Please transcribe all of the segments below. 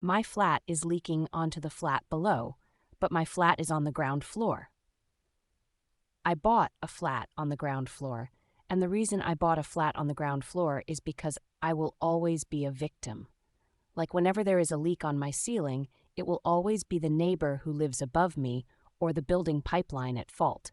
My flat is leaking onto the flat below, but my flat is on the ground floor. I bought a flat on the ground floor, and the reason I bought a flat on the ground floor is because I will always be a victim. Like whenever there is a leak on my ceiling, it will always be the neighbor who lives above me or the building pipeline at fault.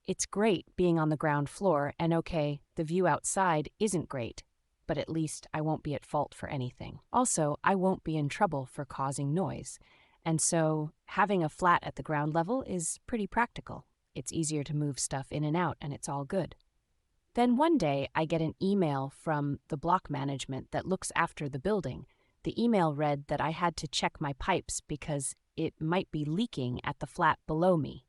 It's great being on the ground floor, and okay, the view outside isn't great, but at least I won't be at fault for anything. Also, I won't be in trouble for causing noise, and so having a flat at the ground level is pretty practical. It's easier to move stuff in and out, and it's all good. Then one day, I get an email from the block management that looks after the building. The email read that I had to check my pipes because it might be leaking at the flat below me.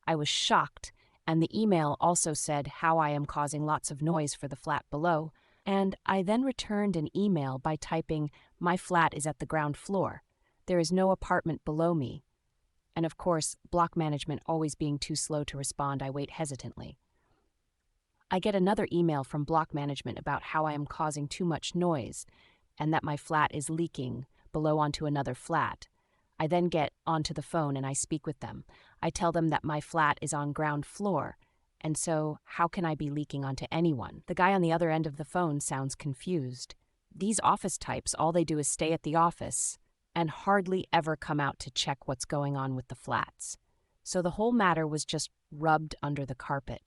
I was shocked, and the email also said how I am causing lots of noise for the flat below, and I then returned an email by typing, "My flat is at the ground floor. There is no apartment below me." And of course, block management always being too slow to respond, I wait hesitantly. I get another email from block management about how I am causing too much noise and that my flat is leaking below onto another flat. I then get onto the phone and I speak with them. I tell them that my flat is on ground floor, and so how can I be leaking onto anyone? The guy on the other end of the phone sounds confused. These office types, all they do is stay at the office and hardly ever come out to check what's going on with the flats. So the whole matter was just rubbed under the carpet.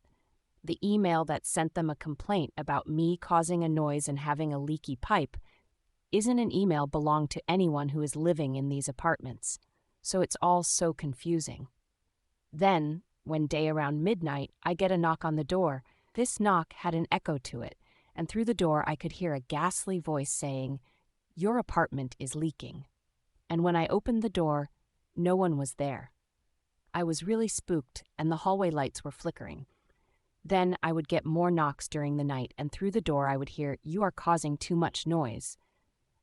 The email that sent them a complaint about me causing a noise and having a leaky pipe isn't an email belonged to anyone who is living in these apartments. So it's all so confusing. Then, one day around midnight, I get a knock on the door. This knock had an echo to it, and through the door I could hear a ghastly voice saying, "Your apartment is leaking." And when I opened the door, no one was there. I was really spooked, and the hallway lights were flickering. Then I would get more knocks during the night, and through the door I would hear, "You are causing too much noise."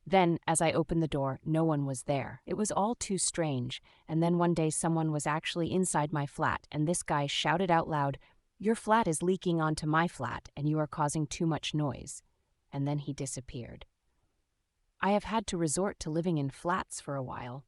Then, as I opened the door, no one was there. It was all too strange, and then one day someone was actually inside my flat, and this guy shouted out loud, "Your flat is leaking onto my flat, and you are causing too much noise." And then he disappeared. I have had to resort to living in flats for a while.